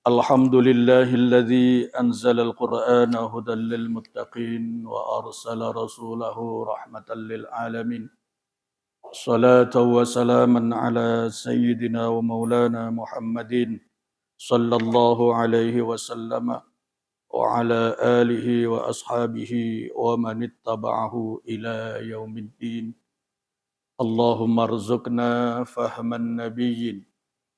الحمد لله الذي أنزل القرآن هدى للمتقين وأرسل رسوله رحمة للعالمين صلاة وسلاما على سيدنا ومولانا محمد صلى الله عليه وسلم وعلى آله وأصحابه ومن اتبعه إلى يوم الدين اللهم ارزقنا فهم النبيين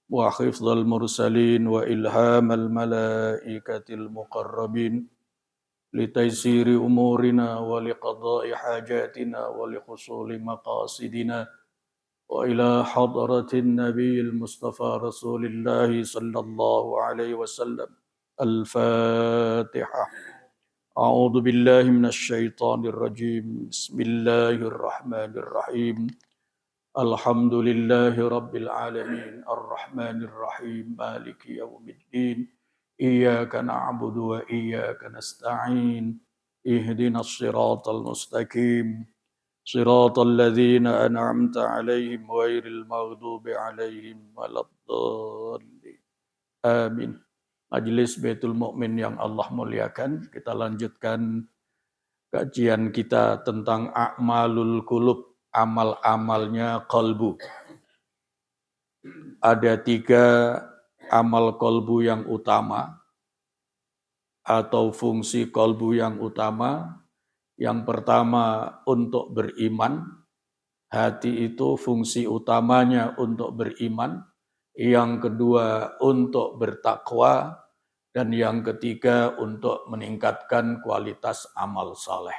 وحفظ المرسلين وإلهام الملائكة المقربين لتيسير أمورنا ولقضاء حاجاتنا ولحصول مقاصدنا وإلى حضرة النبي المصطفى رسول الله صلى الله عليه وسلم الفاتحة أعوذ بالله من الشيطان الرجيم بسم الله الرحمن الرحيم الحمد لله رب العالمين الرحمن الرحيم مالك يوم الدين إياك نعبد وإياك نستعين اهدنا الصراط المستقيم صراط الذين أنعمت عليهم غير المغضوب عليهم ولا الضالين آمين. Majelis Baitul Mukmin yang Allah muliakan, kita lanjutkan kajian kita tentang a'malul qulub, amal-amalnya qalbu. Ada 3 amal qalbu yang utama atau fungsi qalbu yang utama. Yang pertama untuk beriman. Hati itu fungsi utamanya untuk beriman. Yang kedua untuk bertakwa. Dan yang ketiga untuk meningkatkan kualitas amal saleh.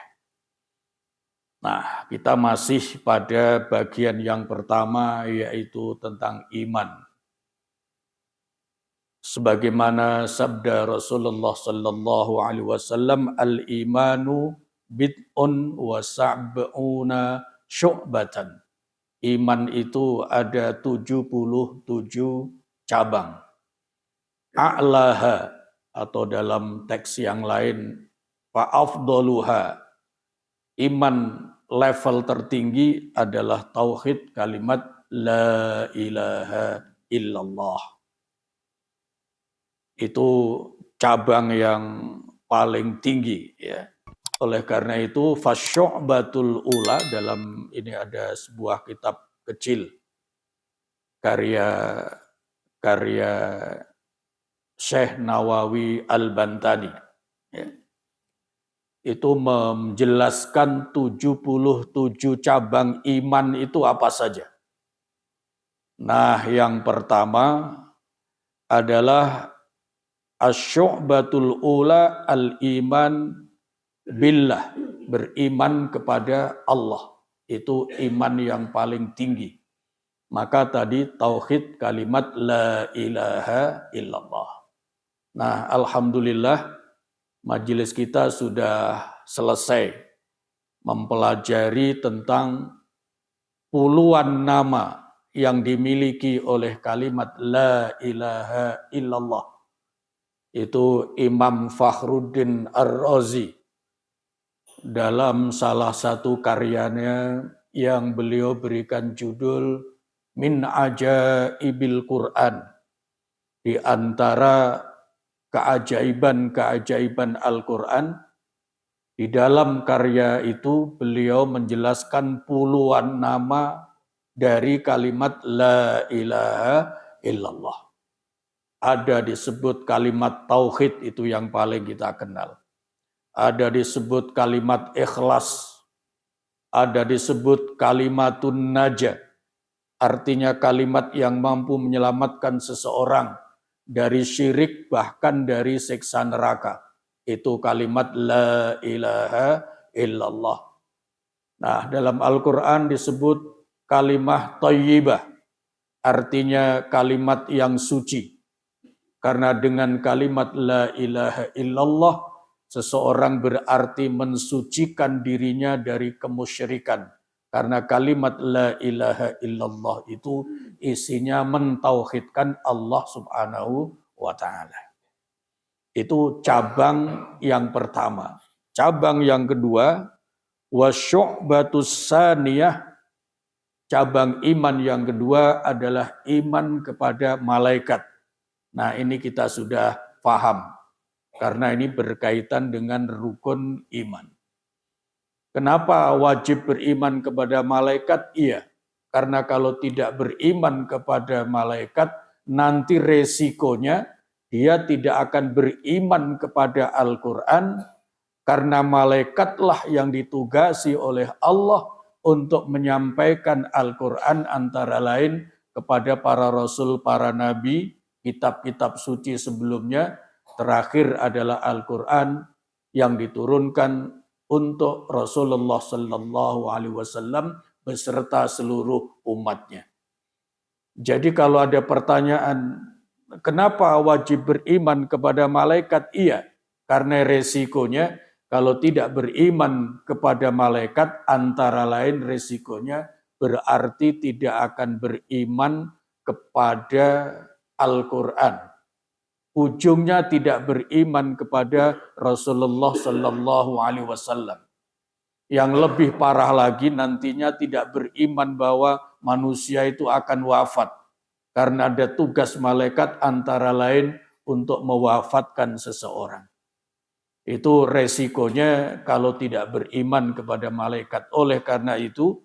Nah, kita masih pada bagian yang pertama, yaitu tentang iman. Sebagaimana sabda Rasulullah sallallahu alaihi wasallam, al-imanu bid'un wa sab'una syu'batan. Iman itu ada 77 cabang. A'laha, atau dalam teks yang lain, fa'afdaluha. Iman level tertinggi adalah tauhid kalimat la ilaha illallah. Itu cabang yang paling tinggi, ya. Oleh karena itu fasyu'batul ula, dalam ini ada sebuah kitab kecil karya Syekh Nawawi Al-Bantani, ya. Itu menjelaskan 77 cabang iman itu apa saja. Nah, yang pertama adalah asyu'batul ula al-iman billah, beriman kepada Allah. Itu iman yang paling tinggi. Maka tadi tauhid kalimat la ilaha illallah. Nah, alhamdulillah majelis kita sudah selesai mempelajari tentang puluhan nama yang dimiliki oleh kalimat la ilaha illallah. Itu Imam Fakhruddin Ar-Razi dalam salah satu karyanya yang beliau berikan judul Min Ajaibil Quran. Di antara keajaiban-keajaiban Al-Quran, di dalam karya itu beliau menjelaskan puluhan nama dari kalimat la ilaha illallah. Ada disebut kalimat tauhid, itu yang paling kita kenal. Ada disebut kalimat ikhlas. Ada disebut kalimatun najah. Artinya kalimat yang mampu menyelamatkan seseorang dari syirik, bahkan dari siksa neraka. Itu kalimat la ilaha illallah. Nah, dalam Al-Quran disebut kalimah thayyibah. Artinya kalimat yang suci. Karena dengan kalimat la ilaha illallah, seseorang berarti mensucikan dirinya dari kemusyrikan. Karena kalimat la ilaha illallah itu isinya mentauhidkan Allah subhanahu wa ta'ala. Itu cabang yang pertama. Cabang yang kedua, wasyu'batus saniyah. Cabang iman yang kedua adalah iman kepada malaikat. Nah, ini kita sudah paham karena ini berkaitan dengan rukun iman. Kenapa wajib beriman kepada malaikat? Iya, karena kalau tidak beriman kepada malaikat, nanti resikonya dia tidak akan beriman kepada Al-Quran, karena malaikatlah yang ditugasi oleh Allah untuk menyampaikan Al-Quran antara lain kepada para rasul, para nabi, kitab-kitab suci sebelumnya. Terakhir adalah Al-Quran yang diturunkan untuk Rasulullah Sallallahu Alaihi Wasallam beserta seluruh umatnya. Jadi kalau ada pertanyaan, kenapa wajib beriman kepada malaikat? Iya, karena resikonya kalau tidak beriman kepada malaikat, antara lain resikonya berarti tidak akan beriman kepada Al-Quran. Ujungnya tidak beriman kepada Rasulullah Sallallahu Alaihi Wasallam. Yang lebih parah lagi nantinya tidak beriman bahwa manusia itu akan wafat. Karena ada tugas malaikat antara lain untuk mewafatkan seseorang. Itu resikonya kalau tidak beriman kepada malaikat. Oleh karena itu,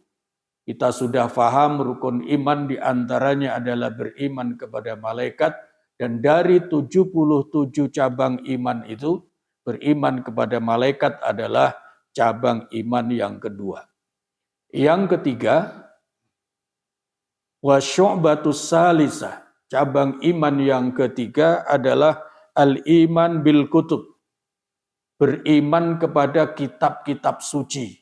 kita sudah paham rukun iman diantaranya adalah beriman kepada malaikat. Dan dari 77 cabang iman itu, beriman kepada malaikat adalah cabang iman yang kedua. Yang ketiga, wasyu'batus salisah. Cabang iman yang ketiga adalah al-iman bil kutub. Beriman kepada kitab-kitab suci.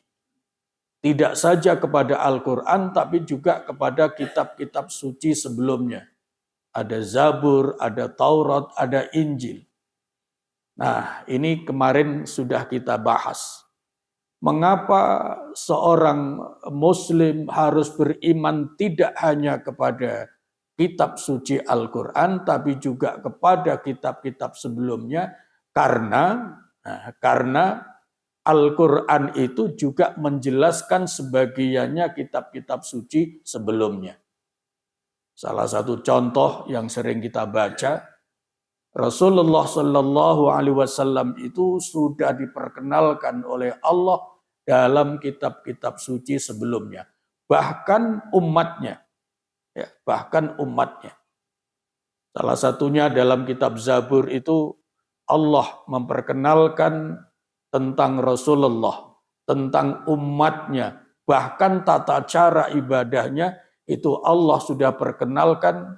Tidak saja kepada Al-Quran, tapi juga kepada kitab-kitab suci sebelumnya. Ada Zabur, ada Taurat, ada Injil. Nah, ini kemarin sudah kita bahas. Mengapa seorang Muslim harus beriman tidak hanya kepada kitab suci Al-Quran, tapi juga kepada kitab-kitab sebelumnya, karena Al-Quran itu juga menjelaskan sebagiannya kitab-kitab suci sebelumnya. Salah satu contoh yang sering kita baca, Rasulullah Sallallahu Alaihi Wasallam itu sudah diperkenalkan oleh Allah dalam kitab-kitab suci sebelumnya, bahkan umatnya, bahkan umatnya. Salah satunya dalam kitab Zabur itu Allah memperkenalkan tentang Rasulullah, tentang umatnya, bahkan tata cara ibadahnya itu Allah sudah perkenalkan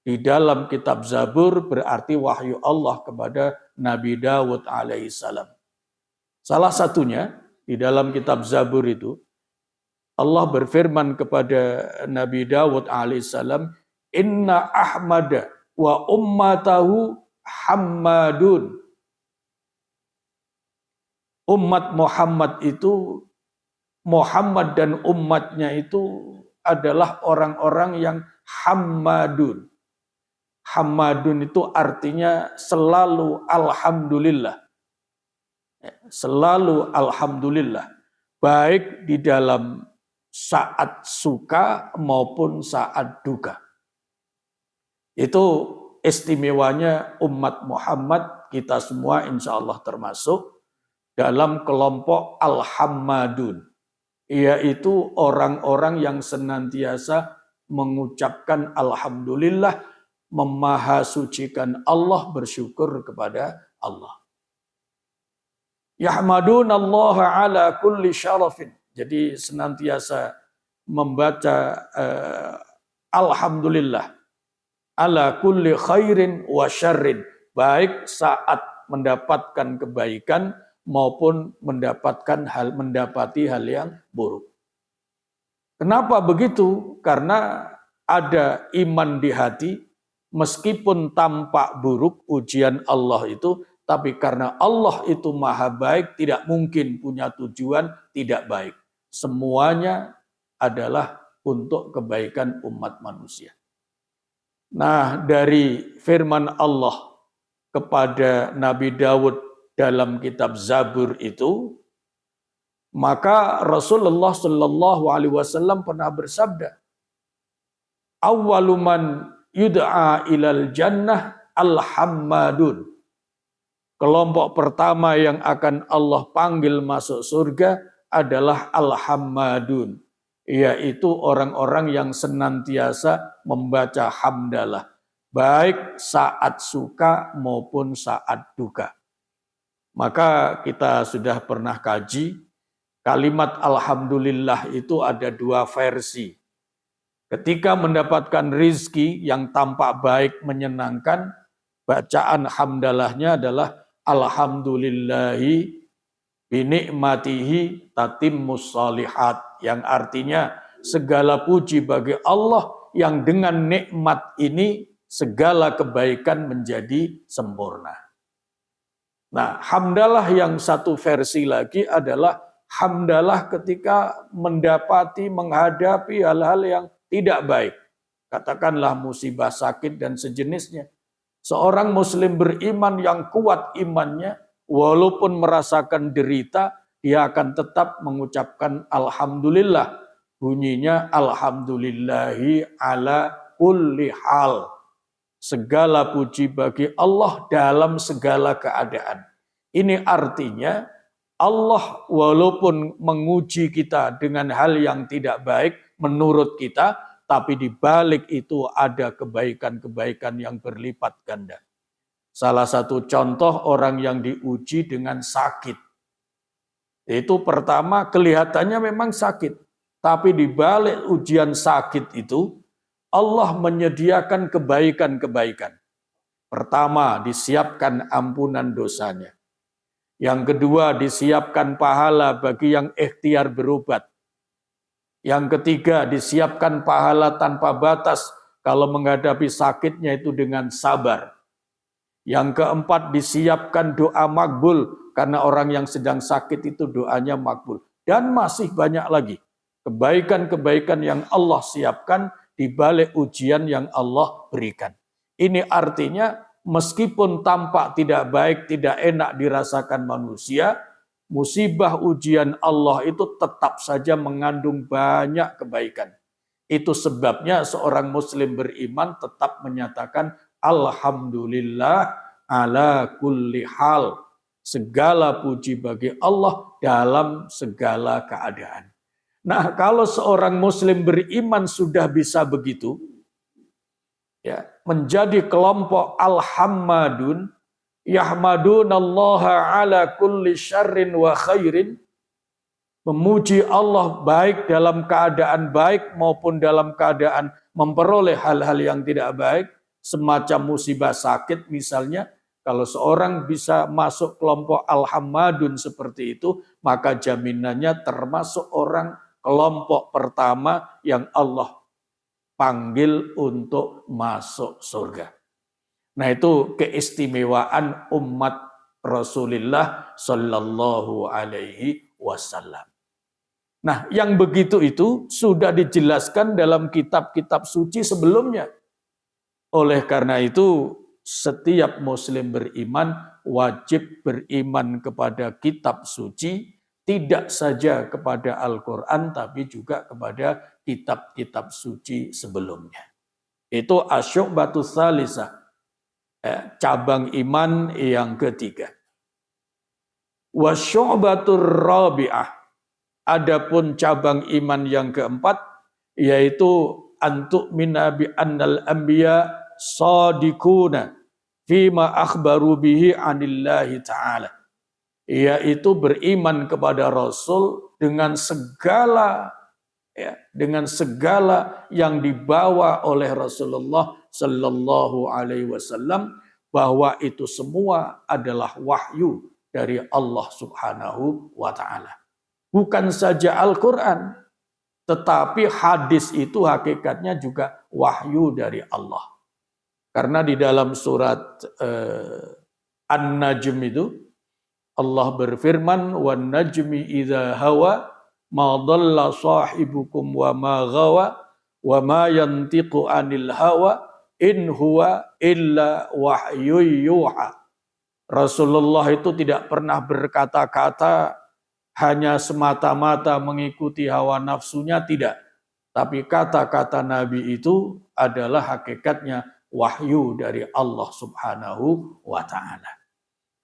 di dalam kitab Zabur, berarti wahyu Allah kepada Nabi Dawud alaihissalam. Salah satunya di dalam kitab Zabur itu, Allah berfirman kepada Nabi Dawud alaihissalam, Inna Ahmad wa ummatahu hammadun. Umat Muhammad itu, Muhammad dan umatnya itu adalah orang-orang yang hammadun. Hammadun itu artinya selalu alhamdulillah. Selalu alhamdulillah. Baik di dalam saat suka maupun saat duka. Itu istimewanya umat Muhammad, kita semua insya Allah termasuk dalam kelompok al-hammadun. Yaitu orang-orang yang senantiasa mengucapkan alhamdulillah, memahasucikan Allah, bersyukur kepada Allah. Yahmadun Allah ala kulli syarafin. Jadi senantiasa membaca alhamdulillah ala kulli khairin wa syarrin, baik saat mendapatkan kebaikan maupun mendapati hal yang buruk. Kenapa begitu? Karena ada iman di hati, meskipun tampak buruk ujian Allah itu, tapi karena Allah itu maha baik, tidak mungkin punya tujuan tidak baik. Semuanya adalah untuk kebaikan umat manusia. Nah, dari firman Allah kepada Nabi Dawud dalam kitab Zabur itu, maka Rasulullah Shallallahu Alaihi Wasallam pernah bersabda, "Awwaluman yud'a ilal jannah al-hammadun. Kelompok pertama yang akan Allah panggil masuk surga adalah al-hammadun, yaitu orang-orang yang senantiasa membaca hamdalah, baik saat suka maupun saat duka. Maka kita sudah pernah kaji, kalimat alhamdulillah itu ada dua versi. Ketika mendapatkan rizki yang tampak baik menyenangkan, bacaan hamdalahnya adalah alhamdulillahi binikmatihi tatimmus shalihat, yang artinya segala puji bagi Allah yang dengan nikmat ini segala kebaikan menjadi sempurna. Nah, hamdalah yang satu versi lagi adalah hamdalah ketika mendapati, menghadapi hal-hal yang tidak baik. Katakanlah musibah, sakit, dan sejenisnya. Seorang muslim beriman yang kuat imannya, walaupun merasakan derita, dia akan tetap mengucapkan alhamdulillah. Bunyinya alhamdulillahi ala kulli hal. Segala puji bagi Allah dalam segala keadaan. Ini artinya Allah walaupun menguji kita dengan hal yang tidak baik menurut kita, tapi di balik itu ada kebaikan-kebaikan yang berlipat ganda. Salah satu contoh orang yang diuji dengan sakit. Itu pertama kelihatannya memang sakit. Tapi di balik ujian sakit itu, Allah menyediakan kebaikan-kebaikan. Pertama, disiapkan ampunan dosanya. Yang kedua, disiapkan pahala bagi yang ikhtiar berobat. Yang ketiga, disiapkan pahala tanpa batas kalau menghadapi sakitnya itu dengan sabar. Yang keempat, disiapkan doa makbul karena orang yang sedang sakit itu doanya makbul. Dan masih banyak lagi kebaikan-kebaikan yang Allah siapkan di balik ujian yang Allah berikan. Ini artinya meskipun tampak tidak baik, tidak enak dirasakan manusia, musibah ujian Allah itu tetap saja mengandung banyak kebaikan. Itu sebabnya seorang muslim beriman tetap menyatakan alhamdulillah ala kulli hal. Segala puji bagi Allah dalam segala keadaan. Nah, kalau seorang muslim beriman sudah bisa begitu, ya, menjadi kelompok al-hammadun, yahmadunallaha ala kulli syarrin wa khairin, memuji Allah baik dalam keadaan baik maupun dalam keadaan memperoleh hal-hal yang tidak baik, semacam musibah sakit misalnya. Kalau seorang bisa masuk kelompok al-hammadun seperti itu, maka jaminannya termasuk orang kelompok pertama yang Allah panggil untuk masuk surga. Nah, itu keistimewaan umat Rasulullah Shallallahu Alaihi Wasallam. Nah, yang begitu itu sudah dijelaskan dalam kitab-kitab suci sebelumnya. Oleh karena itu, setiap muslim beriman wajib beriman kepada kitab suci, tidak saja kepada Al-Quran, tapi juga kepada kitab-kitab suci sebelumnya. Itu asyu'batus salisah, cabang iman yang ketiga. Wasyu'batur rabi'ah, adapun cabang iman yang keempat, yaitu antu'mina bi annal anbiya sadiquna fima akhbaru bihi anillahi ta'ala, yaitu beriman kepada Rasul dengan segala yang dibawa oleh Rasulullah Sallallahu Alaihi Wasallam, bahwa itu semua adalah wahyu dari Allah Subhanahu Wa Taala. Bukan saja Al-Quran, tetapi hadis itu hakikatnya juga wahyu dari Allah. Karena di dalam surat An-Najm itu Allah berfirman, "Wan najmi idza hawa ma dhalla sahibukum wa ma ghawa wa ma yantiqu anil hawa in huwa illa wahyu yuha." Rasulullah itu tidak pernah berkata-kata hanya semata-mata mengikuti hawa nafsunya, tidak. Tapi kata-kata Nabi itu adalah hakikatnya wahyu dari Allah Subhanahu wa Ta'ala.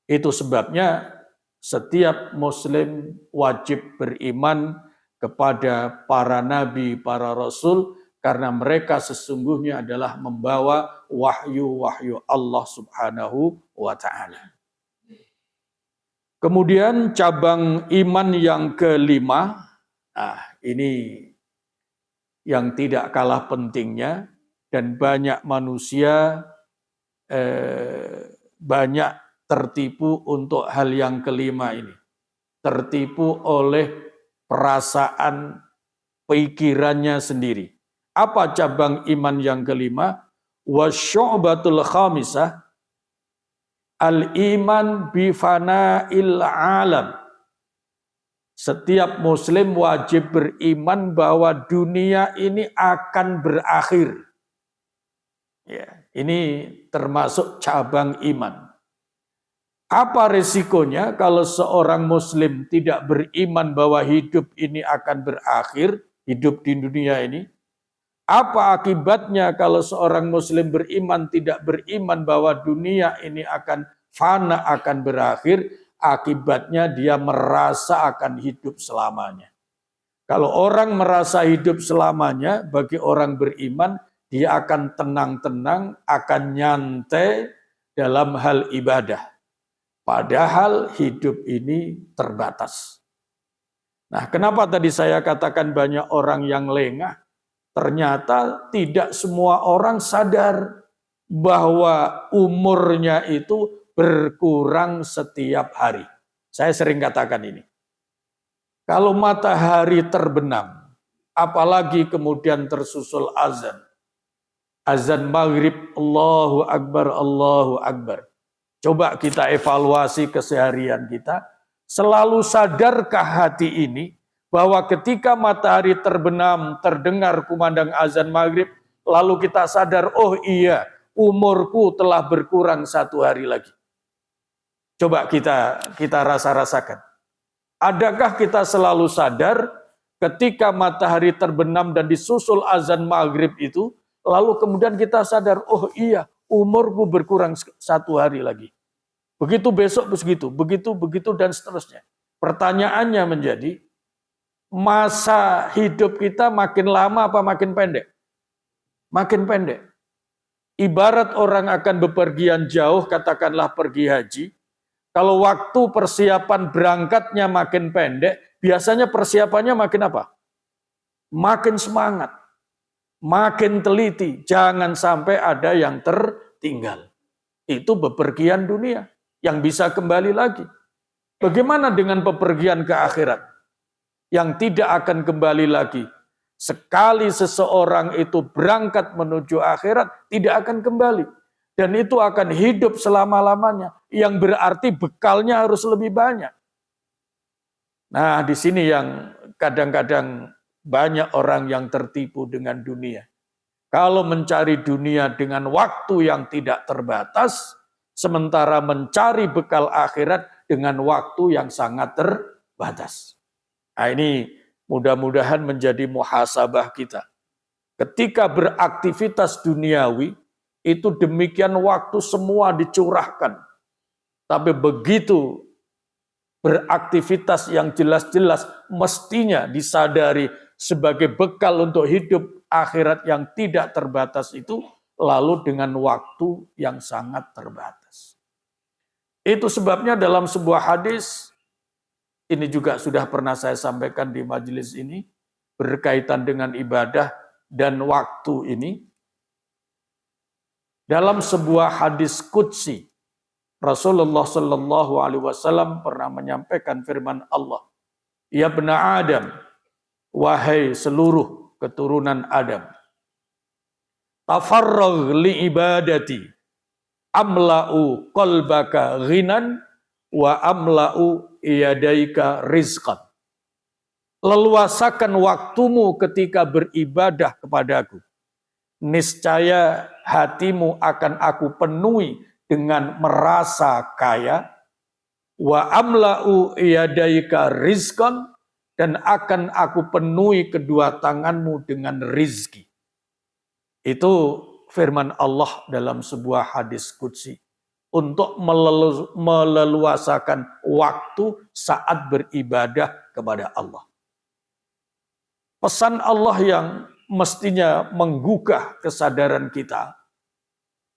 Itu sebabnya setiap Muslim wajib beriman kepada para nabi, para rasul, karena mereka sesungguhnya adalah membawa wahyu-wahyu Allah Subhanahu wa Ta'ala. Kemudian cabang iman yang kelima, ini yang tidak kalah pentingnya, dan banyak manusia banyak tertipu untuk hal yang kelima ini. Tertipu oleh perasaan pikirannya sendiri. Apa cabang iman yang kelima? Wasyu'batul khamisah al-iman bifana'il alam. Setiap muslim wajib beriman bahwa dunia ini akan berakhir. Ya, ini termasuk cabang iman. Apa resikonya kalau seorang muslim tidak beriman bahwa hidup ini akan berakhir, hidup di dunia ini? Apa akibatnya kalau seorang muslim beriman tidak beriman bahwa dunia ini akan fana, akan berakhir? Akibatnya dia merasa akan hidup selamanya. Kalau orang merasa hidup selamanya, bagi orang beriman, dia akan tenang-tenang, akan nyantai dalam hal ibadah. Padahal hidup ini terbatas. Nah, kenapa tadi saya katakan banyak orang yang lengah? Ternyata tidak semua orang sadar bahwa umurnya itu berkurang setiap hari. Saya sering katakan ini. Kalau matahari terbenam, apalagi kemudian tersusul azan. Azan maghrib, Allahu Akbar, Allahu Akbar. Coba kita evaluasi keseharian kita. Selalu sadarkah hati ini bahwa ketika matahari terbenam, terdengar kumandang azan maghrib, lalu kita sadar, oh iya, umurku telah berkurang 1 hari lagi. Coba kita rasa-rasakan. Adakah kita selalu sadar ketika matahari terbenam dan disusul azan maghrib itu, lalu kemudian kita sadar, oh iya, umurku berkurang 1 hari lagi. Begitu besok begitu dan seterusnya. Pertanyaannya menjadi, masa hidup kita makin lama apa makin pendek? Makin pendek. Ibarat orang akan bepergian jauh, katakanlah pergi haji. Kalau waktu persiapan berangkatnya makin pendek, biasanya persiapannya makin apa? Makin semangat, makin teliti. Jangan sampai ada yang tertinggal. Itu bepergian dunia yang bisa kembali lagi. Bagaimana dengan bepergian ke akhirat? Yang tidak akan kembali lagi. Sekali seseorang itu berangkat menuju akhirat, tidak akan kembali. Dan itu akan hidup selama-lamanya. Yang berarti bekalnya harus lebih banyak. Nah, di sini yang kadang-kadang banyak orang yang tertipu dengan dunia. Kalau mencari dunia dengan waktu yang tidak terbatas, sementara mencari bekal akhirat dengan waktu yang sangat terbatas. Nah, ini mudah-mudahan menjadi muhasabah kita. Ketika beraktivitas duniawi, itu demikian waktu semua dicurahkan. Tapi begitu beraktivitas yang jelas-jelas mestinya disadari sebagai bekal untuk hidup akhirat yang tidak terbatas itu, lalu dengan waktu yang sangat terbatas. Itu sebabnya dalam sebuah hadis, ini juga sudah pernah saya sampaikan di majelis ini, berkaitan dengan ibadah dan waktu ini. Dalam sebuah hadis qudsi, Rasulullah Shallallahu Alaihi Wasallam pernah menyampaikan firman Allah, ya bena Adam, wahai seluruh keturunan Adam, tafarragh li ibadati, amla'u qalbaka ghinan, wa amla'u yadaika rizqan. Leluasakan waktumu ketika beribadah kepadaku. Niscaya hatimu akan aku penuhi dengan merasa kaya. Wa amla'u yadaika rizqan, dan akan aku penuhi kedua tanganmu dengan rizki. Itu firman Allah dalam sebuah hadis qudsi untuk meleluasakan waktu saat beribadah kepada Allah. Pesan Allah yang mestinya menggugah kesadaran kita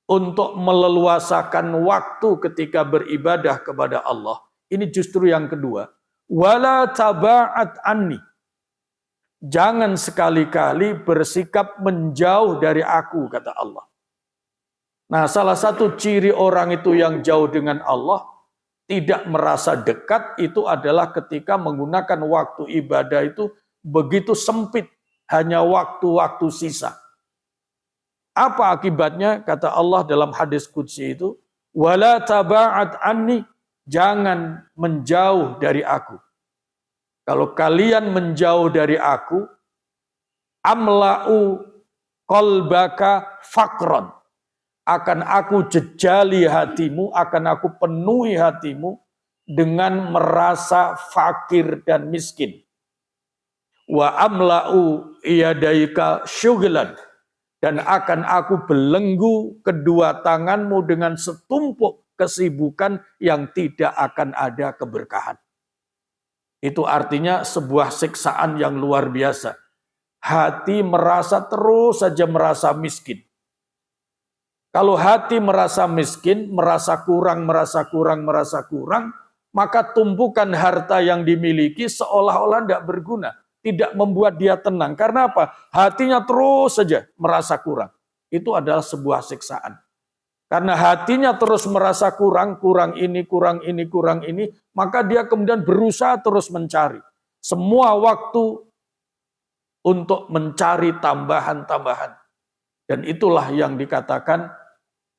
untuk meleluasakan waktu ketika beribadah kepada Allah. Ini justru yang kedua. Wala taba'at anni. Jangan sekali-kali bersikap menjauh dari aku, kata Allah. Nah, salah satu ciri orang itu yang jauh dengan Allah, tidak merasa dekat, itu adalah ketika menggunakan waktu ibadah itu begitu sempit, hanya waktu-waktu sisa. Apa akibatnya? Kata Allah dalam hadis qudsi itu, wala taba'at anni, jangan menjauh dari aku. Kalau kalian menjauh dari aku, amla'u qalbaka faqran, akan aku jejali hatimu, akan aku penuhi hatimu dengan merasa fakir dan miskin. Wa amla'u iyadaika syughlan, dan akan aku belenggu kedua tanganmu dengan setumpuk kesibukan yang tidak akan ada keberkahan. Itu artinya sebuah siksaan yang luar biasa. Hati merasa terus saja merasa miskin. Kalau hati merasa miskin, merasa kurang, maka tumpukan harta yang dimiliki seolah-olah tidak berguna. Tidak membuat dia tenang. Karena apa? Hatinya terus saja merasa kurang. Itu adalah sebuah siksaan. Karena hatinya terus merasa kurang ini, maka dia kemudian berusaha terus mencari. Semua waktu untuk mencari tambahan-tambahan. Dan itulah yang dikatakan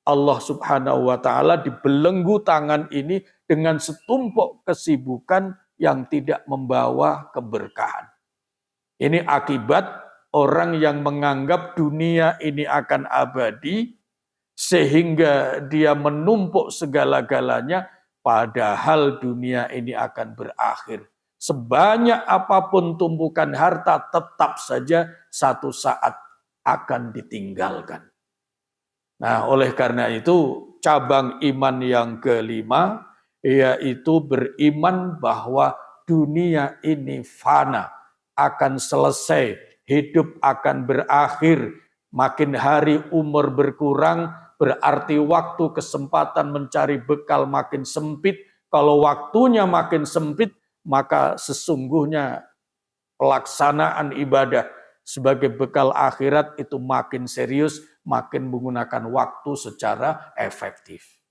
Allah Subhanahu wa Ta'ala dibelenggu tangan ini dengan setumpuk kesibukan yang tidak membawa keberkahan. Ini akibat orang yang menganggap dunia ini akan abadi, sehingga dia menumpuk segala-galanya, padahal dunia ini akan berakhir. Sebanyak apapun tumpukan harta, tetap saja satu saat akan ditinggalkan. Nah, oleh karena itu, cabang iman yang kelima, yaitu beriman bahwa dunia ini fana, akan selesai, hidup akan berakhir, makin hari umur berkurang, berarti waktu kesempatan mencari bekal makin sempit. Kalau waktunya makin sempit, maka sesungguhnya pelaksanaan ibadah sebagai bekal akhirat itu makin serius, makin menggunakan waktu secara efektif.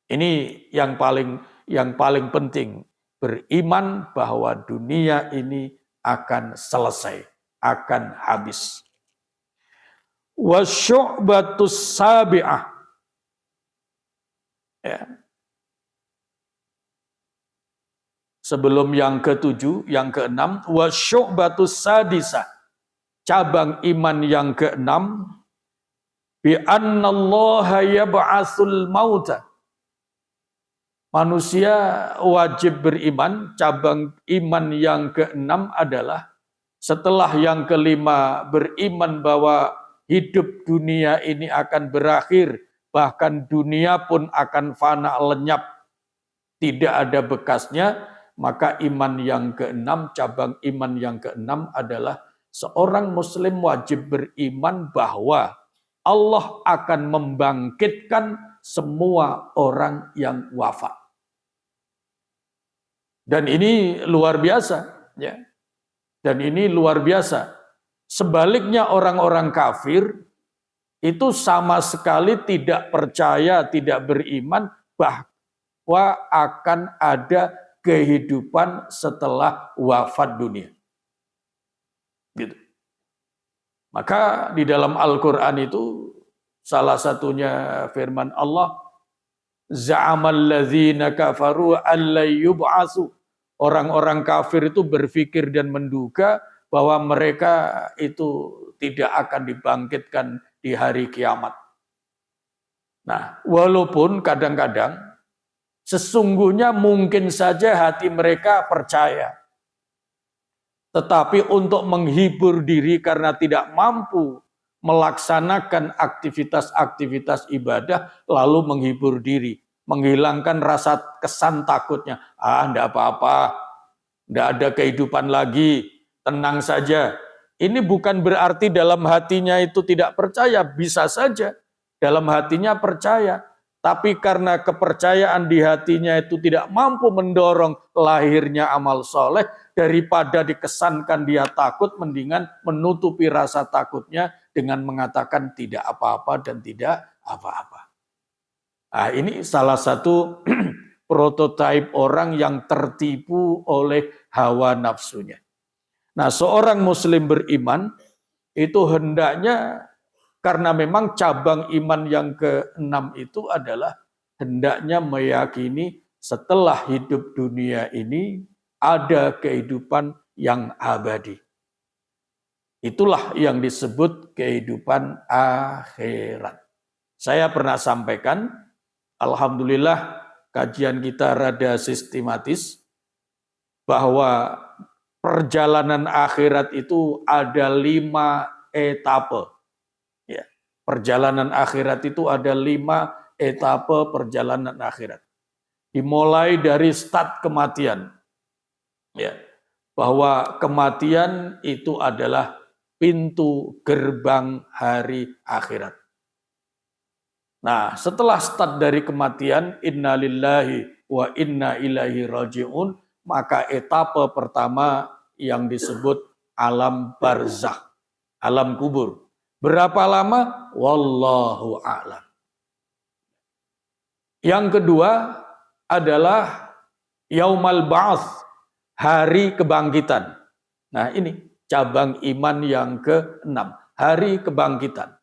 Ini yang paling penting, beriman bahwa dunia ini akan selesai, akan habis. Wasyu'batus sabi'ah. Ya. Sebelum yang ketujuh, yang keenam, wasyu'batus sadisah. Cabang iman yang keenam, bi annallaha yab'atsul mauta. Manusia wajib beriman. Cabang iman yang keenam adalah setelah yang kelima beriman bahwa hidup dunia ini akan berakhir, bahkan dunia pun akan fana lenyap, tidak ada bekasnya, maka iman yang keenam, cabang iman yang keenam adalah seorang muslim wajib beriman bahwa Allah akan membangkitkan semua orang yang wafat. Dan ini luar biasa, ya. Dan ini luar biasa. Sebaliknya orang-orang kafir itu sama sekali tidak percaya, tidak beriman bahwa akan ada kehidupan setelah wafat dunia. Gitu. Maka di dalam Al-Quran itu salah satunya firman Allah, za'amal ladzina kafaru alla yub'atsu. Orang-orang kafir itu berpikir dan menduga bahwa mereka itu tidak akan dibangkitkan di hari kiamat. Nah, walaupun kadang-kadang sesungguhnya mungkin saja hati mereka percaya. Tetapi untuk menghibur diri karena tidak mampu melaksanakan aktivitas-aktivitas ibadah lalu menghibur diri, menghilangkan rasa kesan takutnya. Enggak apa-apa, enggak ada kehidupan lagi, tenang saja. Ini bukan berarti dalam hatinya itu tidak percaya, bisa saja dalam hatinya percaya. Tapi karena kepercayaan di hatinya itu tidak mampu mendorong lahirnya amal soleh, daripada dikesankan dia takut, mendingan menutupi rasa takutnya dengan mengatakan tidak apa-apa dan tidak apa-apa. Nah, ini salah satu prototipe orang yang tertipu oleh hawa nafsunya. Nah, seorang muslim beriman itu hendaknya, karena memang cabang iman yang keenam itu adalah hendaknya meyakini setelah hidup dunia ini ada kehidupan yang abadi. Itulah yang disebut kehidupan akhirat. Saya pernah sampaikan, alhamdulillah kajian kita rada sistematis, bahwa perjalanan akhirat itu ada 5 etape. Ya, perjalanan akhirat itu ada 5 etape perjalanan akhirat. Dimulai dari start kematian. Ya, bahwa kematian itu adalah pintu gerbang hari akhirat. Nah, setelah start dari kematian, innalillahi wa inna ilaihi raji'un, maka etape pertama yang disebut alam barzakh, alam kubur. Berapa lama? Wallahu a'lam. Yang kedua adalah yaumal ba'ats, hari kebangkitan. Nah, ini cabang iman yang ke-6, hari kebangkitan.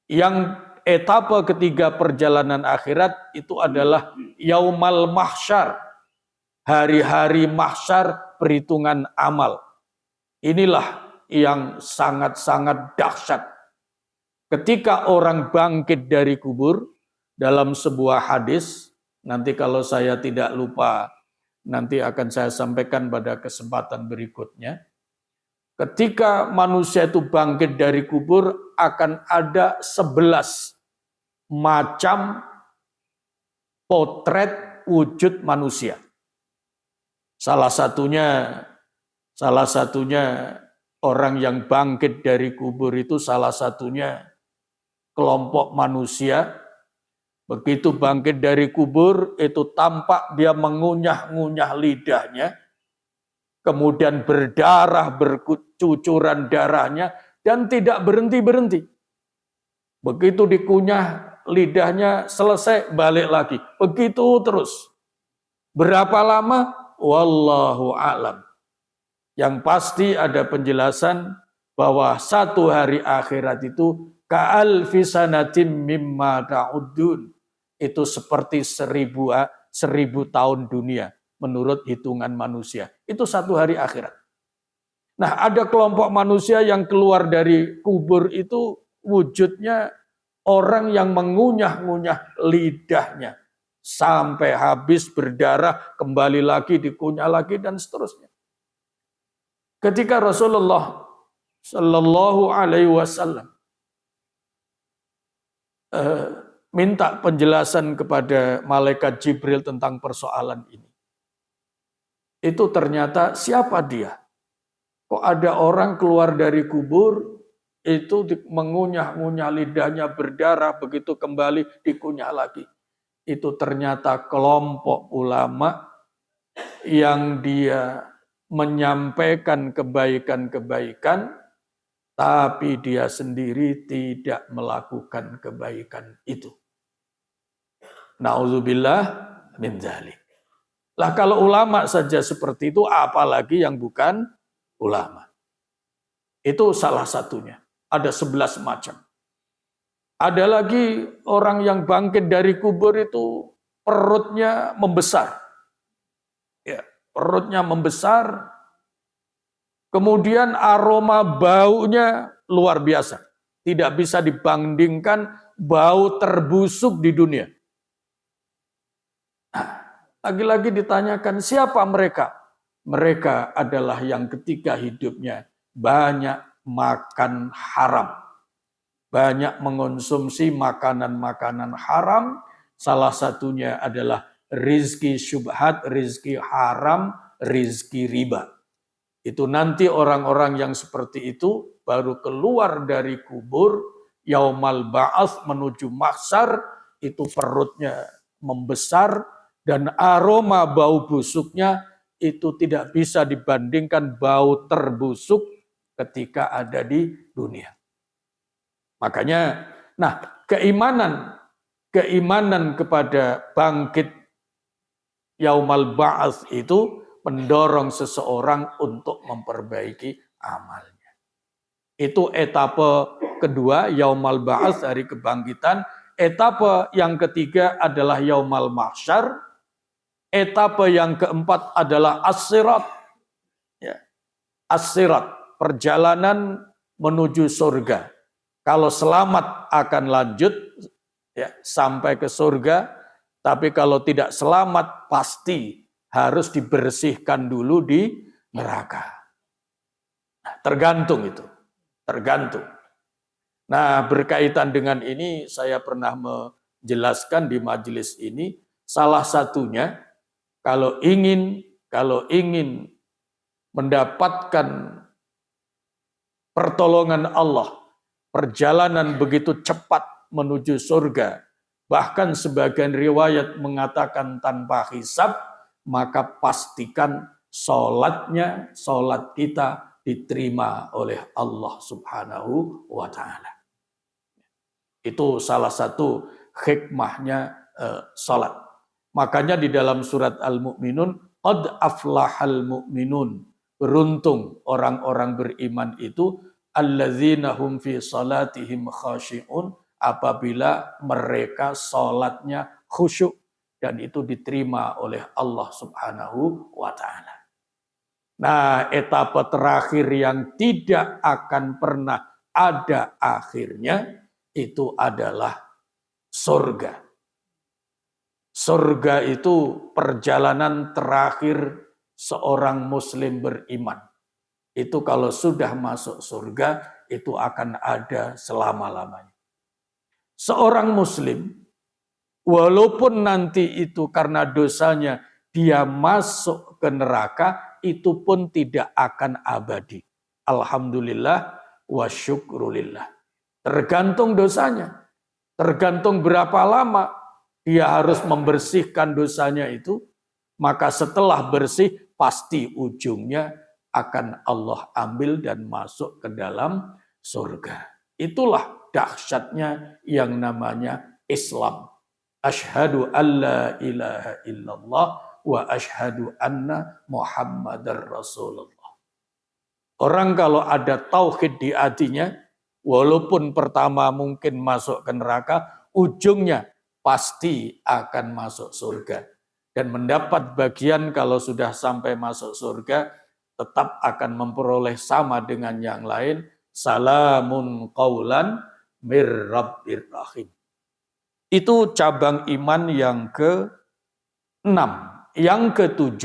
Yang etape ketiga perjalanan akhirat itu adalah yaumal mahsyar, hari-hari mahsyar, perhitungan amal. Inilah yang sangat-sangat dahsyat. Ketika orang bangkit dari kubur, dalam sebuah hadis, nanti kalau saya tidak lupa, nanti akan saya sampaikan pada kesempatan berikutnya. Ketika manusia itu bangkit dari kubur, akan ada 11 macam potret wujud manusia. Salah satunya orang yang bangkit dari kubur itu salah satunya kelompok manusia. Begitu bangkit dari kubur, itu tampak dia mengunyah-ngunyah lidahnya, kemudian berdarah, bercucuran darahnya, dan tidak berhenti-berhenti. Begitu dikunyah lidahnya, selesai, balik lagi. Begitu terus. Berapa lama? Wallahu a'lam. Yang pasti ada penjelasan bahwa satu hari akhirat itu ka'alfi sanatim mimma ta'uddun. Itu seperti 1000 tahun dunia menurut hitungan manusia. Itu satu hari akhirat. Nah, ada kelompok manusia yang keluar dari kubur itu wujudnya orang yang mengunyah-ngunyah lidahnya sampai habis berdarah, kembali lagi dikunyah lagi dan seterusnya. Ketika Rasulullah Shallallahu Alaihi Wasallam minta penjelasan kepada malaikat Jibril tentang persoalan ini, itu ternyata siapa dia? Kok ada orang keluar dari kubur itu mengunyah-ngunyah lidahnya berdarah, begitu kembali dikunyah lagi. Itu ternyata kelompok ulama yang dia menyampaikan kebaikan-kebaikan, tapi dia sendiri tidak melakukan kebaikan itu. Na'udzubillah min dzalik. Lah kalau ulama saja seperti itu, apalagi yang bukan ulama. Itu salah satunya. Ada 11 macam. Ada lagi orang yang bangkit dari kubur itu perutnya membesar. Ya, perutnya membesar. Kemudian aroma baunya luar biasa. Tidak bisa dibandingkan bau terbusuk di dunia. Lagi-lagi ditanyakan siapa mereka? Mereka adalah yang ketika hidupnya banyak makan haram. Banyak mengonsumsi makanan-makanan haram. Salah satunya adalah rizki syubhat, rizki haram, rizki riba. Itu nanti orang-orang yang seperti itu baru keluar dari kubur, yaumal ba'ats menuju mahsyar, itu perutnya membesar dan aroma bau busuknya itu tidak bisa dibandingkan bau terbusuk ketika ada di dunia. Makanya, keimanan kepada bangkit yaumal ba'ats itu mendorong seseorang untuk memperbaiki amalnya. Itu etape kedua, yaumal ba'ats, hari kebangkitan. Etape yang ketiga adalah yaumal mahsyar. Etape yang keempat adalah as-sirat. Ya. As-sirat, perjalanan menuju surga. Kalau selamat akan lanjut ya, sampai ke surga, tapi kalau tidak selamat pasti harus dibersihkan dulu di neraka. Nah, tergantung itu, tergantung. Nah, berkaitan dengan ini saya pernah menjelaskan di majelis ini, salah satunya kalau ingin mendapatkan pertolongan Allah, perjalanan begitu cepat menuju surga, bahkan sebagian riwayat mengatakan tanpa hisab, maka pastikan sholat kita diterima oleh Allah Subhanahu wa Ta'ala. Itu salah satu hikmahnya sholat. Makanya di dalam surat Al-Mu'minun, qad aflahal mu'minun, beruntung orang-orang beriman itu, alladzina hum fi salatihim khashi'un, apabila mereka sholatnya khusyuk dan itu diterima oleh Allah Subhanahu wa Ta'ala. Nah, etapa terakhir yang tidak akan pernah ada akhirnya itu adalah surga. Surga itu perjalanan terakhir seorang muslim beriman. Itu kalau sudah masuk surga, itu akan ada selama-lamanya. Seorang muslim, walaupun nanti itu karena dosanya dia masuk ke neraka, itu pun tidak akan abadi. Alhamdulillah wa syukrulillah. Tergantung dosanya. Tergantung berapa lama dia harus membersihkan dosanya itu. Maka setelah bersih, pasti ujungnya akan Allah ambil dan masuk ke dalam surga. Itulah dahsyatnya yang namanya Islam. Asyhadu an la ilaha illallah wa asyhadu anna Muhammadar Rasulullah. Orang kalau ada tauhid di hatinya, walaupun pertama mungkin masuk ke neraka, ujungnya pasti akan masuk surga. Dan mendapat bagian kalau sudah sampai masuk surga, tetap akan memperoleh sama dengan yang lain, salamun qaulan mir rabbir rahim. Itu cabang iman yang ke-6. Yang ke-7,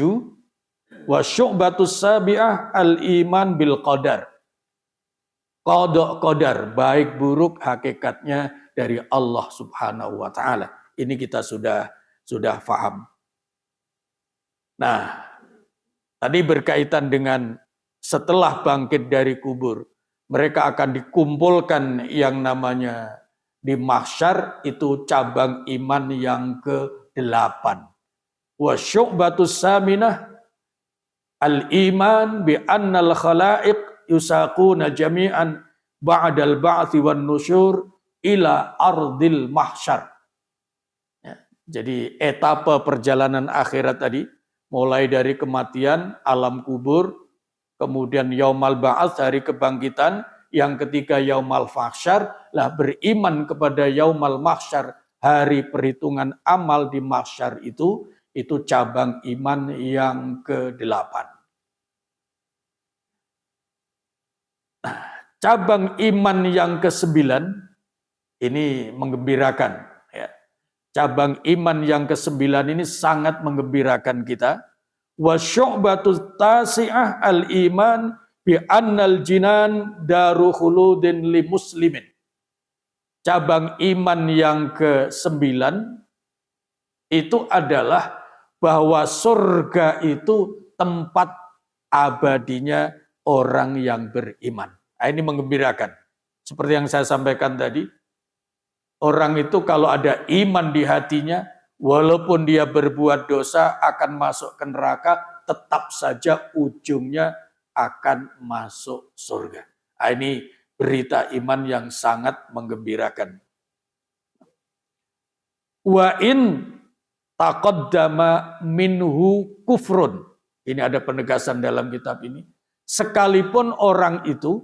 wa syu'batus sabi'ah al-iman bil qadar. Qadar, baik buruk hakikatnya dari Allah Subhanahu wa Ta'ala. Ini kita sudah paham. Nah, tadi berkaitan dengan setelah bangkit dari kubur, mereka akan dikumpulkan yang namanya di mahsyar, itu cabang iman yang ke-8. Wa syu'batus saminah al-iman bi annal khalaiq yusaquna jami'an ba'dal ba'thi wan nusyur ila ardil mahsyar. Ya, jadi etapa perjalanan akhirat tadi, mulai dari kematian, alam kubur, kemudian yaumal ba'ats, hari kebangkitan, yang ketiga yaumal mahsyar, lah beriman kepada yaumal mahsyar, hari perhitungan amal di mahsyar itu cabang iman yang ke-8. Cabang iman yang ke-9 ini menggembirakan. Ya. Cabang iman yang ke-9 ini sangat menggembirakan kita. Wa syu'batut tasi'ah al-iman bi annal jinan daru khuludin li muslimin. Cabang iman yang ke-9 itu adalah bahwa surga itu tempat abadinya orang yang beriman. Nah, ini menggembirakan. Seperti yang saya sampaikan tadi, orang itu kalau ada iman di hatinya, walaupun dia berbuat dosa akan masuk ke neraka, tetap saja ujungnya akan masuk surga. Nah, ini berita iman yang sangat menggembirakan. Wa in taqaddama minhu kufrun. Ini ada penegasan dalam kitab ini. Sekalipun orang itu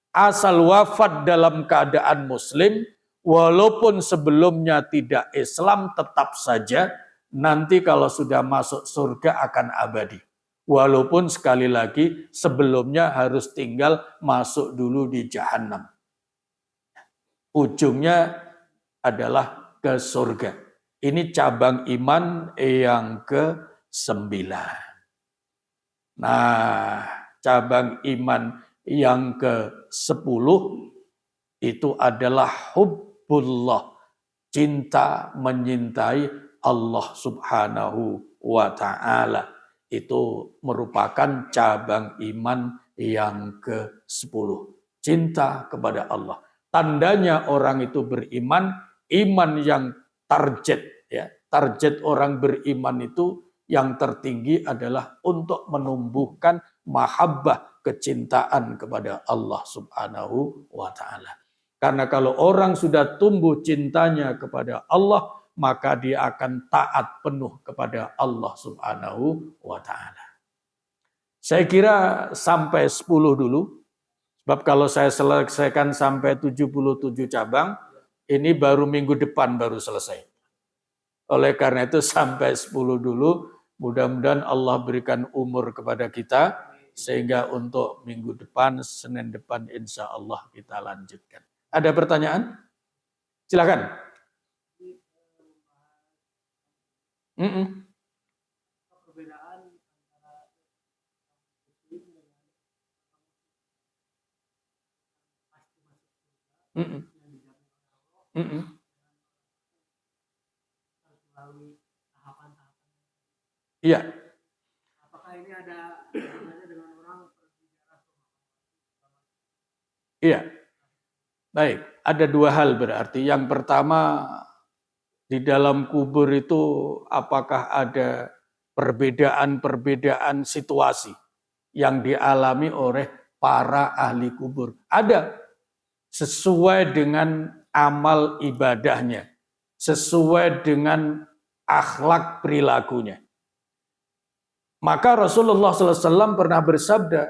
asal wafat dalam keadaan muslim, walaupun sebelumnya tidak Islam, tetap saja nanti kalau sudah masuk surga akan abadi. Walaupun sekali lagi sebelumnya harus tinggal masuk dulu di jahanam. Ujungnya adalah ke surga. Ini cabang iman yang ke-9. Nah, cabang iman yang ke-10 itu adalah hubbullah, cinta menyintai Allah Subhanahu wa ta'ala. Itu merupakan cabang iman yang ke-10. Cinta kepada Allah. Tandanya orang itu beriman, iman yang target, ya. Target orang beriman itu yang tertinggi adalah untuk menumbuhkan mahabbah, kecintaan kepada Allah Subhanahu wa ta'ala. Karena kalau orang sudah tumbuh cintanya kepada Allah, maka dia akan taat penuh kepada Allah Subhanahu wa ta'ala. Saya kira sampai 10 dulu. Sebab kalau saya selesaikan sampai 77 cabang, ini baru minggu depan baru selesai. Oleh karena itu sampai 10 dulu. Mudah-mudahan Allah berikan umur kepada kita. Sehingga untuk minggu depan, Senin depan insya Allah kita lanjutkan. Ada pertanyaan? Silakan. Perbedaan antara muslim dengan pasti masuk surga yang dijamin oleh Allah harus melalui tahapan-tahapan. Iya. Apakah ini ada hubungannya dengan orang berbicara? Iya. Baik, ada dua hal berarti. Yang pertama, di dalam kubur itu apakah ada perbedaan-perbedaan situasi yang dialami oleh para ahli kubur? Ada, sesuai dengan amal ibadahnya, sesuai dengan akhlak perilakunya. Maka Rasulullah SAW pernah bersabda,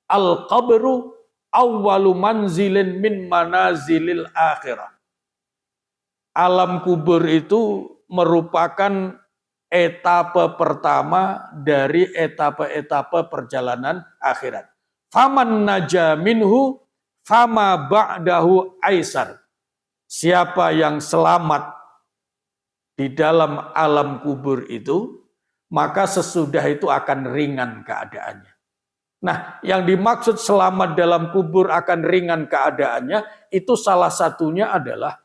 Al-qabru awwalu manzilin min manazilil akhirah. Alam kubur itu merupakan etapa pertama dari etapa-etapa perjalanan akhirat. Faman naja minhu fama ba'dahu aisar. Siapa yang selamat di dalam alam kubur itu, maka sesudah itu akan ringan keadaannya. Nah, yang dimaksud selamat dalam kubur akan ringan keadaannya, itu salah satunya adalah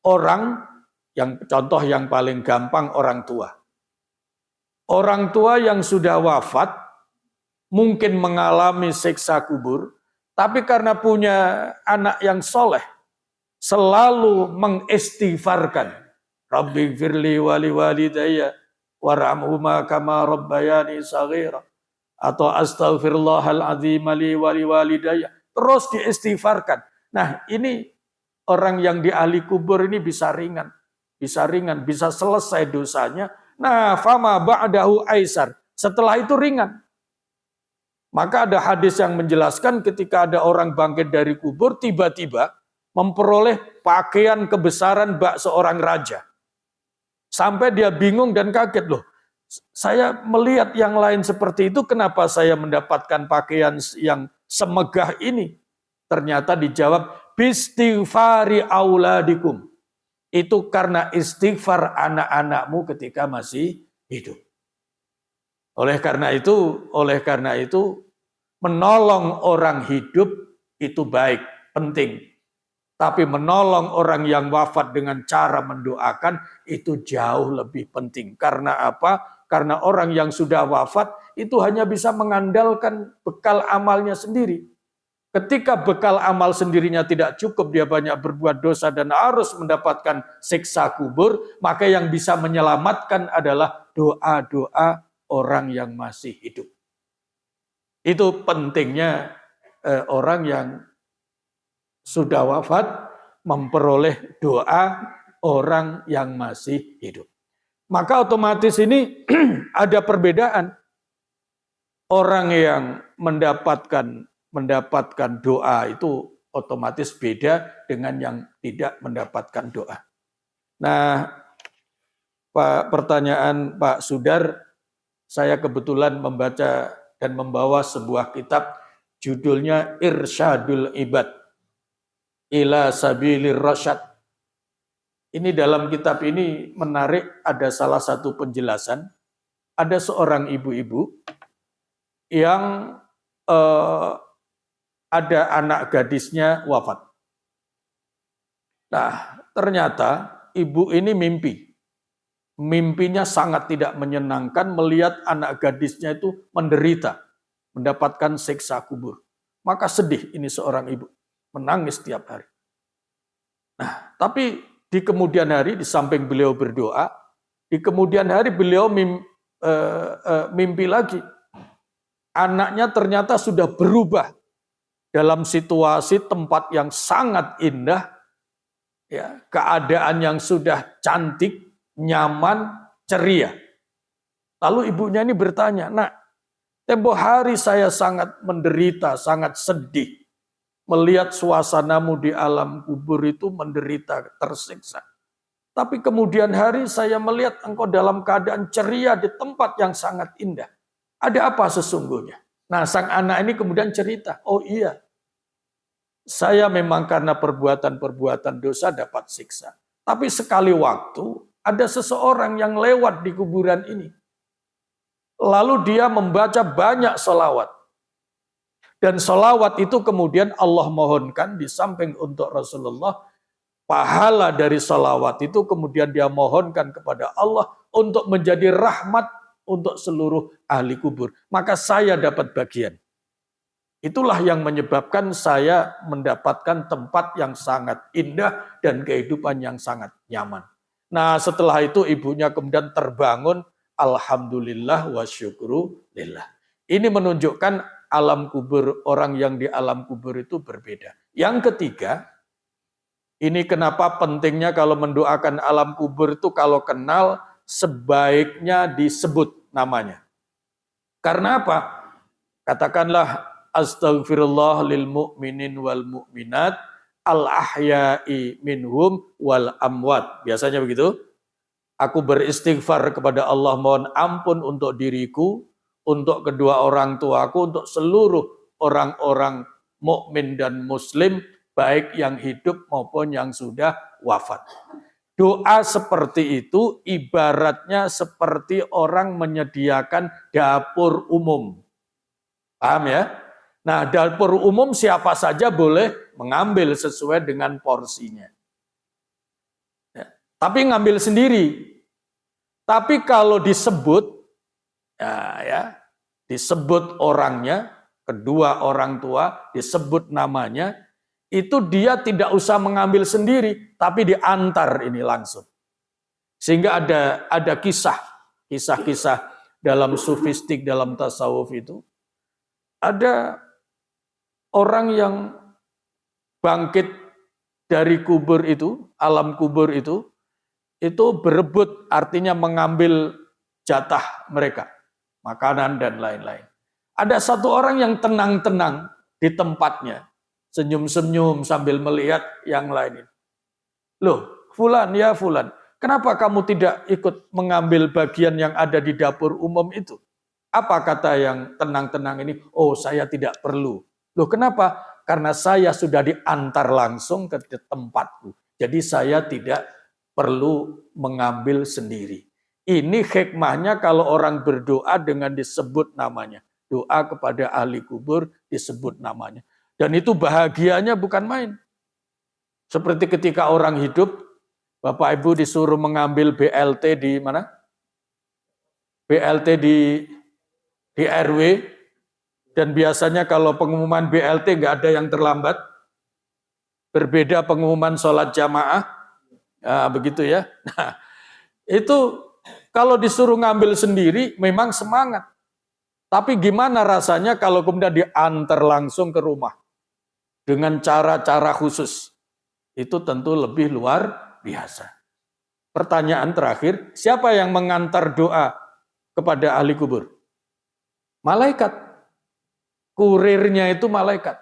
orang, yang contoh yang paling gampang orang tua. Orang tua yang sudah wafat mungkin mengalami siksa kubur, tapi karena punya anak yang soleh, selalu mengistighfarkan. Rabbi firli wali walidayya warhamhuma kama rabbayani saghira. Atau astaghfirullahal azim li wali walidayya. Terus diistighfarkan. Nah, ini orang yang di ahli kubur ini bisa ringan, bisa selesai dosanya. Nah, fama ba'dahu aisar. Setelah itu ringan. Maka ada hadis yang menjelaskan ketika ada orang bangkit dari kubur, tiba-tiba memperoleh pakaian kebesaran bak seorang raja. Sampai dia bingung dan kaget, loh. Saya melihat yang lain seperti itu, kenapa saya mendapatkan pakaian yang semegah ini? Ternyata dijawab, bistighfari auladikum. Itu karena istighfar anak-anakmu ketika masih hidup. Oleh karena itu, Menolong orang hidup itu baik, penting. Tapi menolong orang yang wafat dengan cara mendoakan itu jauh lebih penting. Karena apa? Karena orang yang sudah wafat itu hanya bisa mengandalkan bekal amalnya sendiri. Ketika bekal amal sendirinya tidak cukup, dia banyak berbuat dosa dan harus mendapatkan siksa kubur, maka yang bisa menyelamatkan adalah doa-doa orang yang masih hidup. Itu pentingnya orang yang sudah wafat memperoleh doa orang yang masih hidup. Maka otomatis ini ada perbedaan. Orang yang mendapatkan doa itu otomatis beda dengan yang tidak mendapatkan doa. Nah, pertanyaan Pak Sudar, saya kebetulan membaca dan membawa sebuah kitab judulnya Irsyadul Ibad ila Sabilir Rasyad. Ini dalam kitab ini menarik, ada salah satu penjelasan. Ada seorang ibu-ibu yang ada anak gadisnya wafat. Nah, ternyata ibu ini mimpi. Mimpinya sangat tidak menyenangkan melihat anak gadisnya itu menderita, mendapatkan siksa kubur. Maka sedih ini seorang ibu, menangis setiap hari. Nah, tapi di kemudian hari, di samping beliau berdoa, di kemudian hari beliau mimpi lagi. Anaknya ternyata sudah berubah dalam situasi tempat yang sangat indah, ya, keadaan yang sudah cantik, nyaman, ceria. Lalu ibunya ini bertanya, "Nak, tempo hari saya sangat menderita, sangat sedih. Melihat suasanamu di alam kubur itu menderita, tersiksa. Tapi kemudian hari saya melihat engkau dalam keadaan ceria di tempat yang sangat indah. Ada apa sesungguhnya?" Nah, sang anak ini kemudian cerita, "Oh iya, saya memang karena perbuatan-perbuatan dosa dapat siksa. Tapi sekali waktu ada seseorang yang lewat di kuburan ini. Lalu dia membaca banyak sholawat. Dan sholawat itu kemudian Allah mohonkan di samping untuk Rasulullah. Pahala dari sholawat itu kemudian dia mohonkan kepada Allah untuk menjadi rahmat untuk seluruh ahli kubur. Maka saya dapat bagian. Itulah yang menyebabkan saya mendapatkan tempat yang sangat indah dan kehidupan yang sangat nyaman." Nah, setelah itu ibunya kemudian terbangun, alhamdulillah wa syukru lillah. Ini menunjukkan alam kubur, orang yang di alam kubur itu berbeda. Yang ketiga, ini kenapa pentingnya kalau mendoakan alam kubur itu kalau kenal sebaiknya disebut namanya. Karena apa? Katakanlah astaghfirullah lil mu'minin wal mu'minat al-ahya'i minhum wal amwat. Biasanya begitu. Aku beristighfar kepada Allah, mohon ampun untuk diriku, untuk kedua orang tuaku, untuk seluruh orang-orang mukmin dan muslim, baik yang hidup maupun yang sudah wafat. Doa seperti itu ibaratnya seperti orang menyediakan dapur umum. Paham ya? Nah, dapur umum siapa saja boleh mengambil sesuai dengan porsinya. Ya, tapi ngambil sendiri. Tapi kalau disebut, disebut orangnya, kedua orang tua, disebut namanya, itu dia tidak usah mengambil sendiri, tapi diantar ini langsung. Sehingga ada kisah-kisah dalam sufistik, dalam tasawuf itu. Ada orang yang bangkit dari kubur itu, alam kubur itu berebut, artinya mengambil jatah mereka, makanan dan lain-lain. Ada satu orang yang tenang-tenang di tempatnya, senyum-senyum sambil melihat yang lain. "Loh, fulan, ya fulan, kenapa kamu tidak ikut mengambil bagian yang ada di dapur umum itu?" Apa kata yang tenang-tenang ini? "Oh, saya tidak perlu." "Loh, kenapa?" "Karena saya sudah diantar langsung ke tempatku. Jadi saya tidak perlu mengambil sendiri." Ini hikmahnya kalau orang berdoa dengan disebut namanya. doa kepada ahli kubur disebut namanya. Dan itu bahagianya bukan main. Seperti ketika orang hidup, Bapak Ibu disuruh mengambil BLT di mana? BLT di RW, dan biasanya kalau pengumuman BLT nggak ada yang terlambat, berbeda pengumuman sholat jamaah, begitu ya. Nah, itu kalau disuruh ngambil sendiri memang semangat. Tapi gimana rasanya kalau kemudian diantar langsung ke rumah dengan cara-cara khusus? Itu tentu lebih luar biasa. Pertanyaan terakhir, siapa yang mengantar doa kepada ahli kubur? Malaikat. Kurirnya itu malaikat.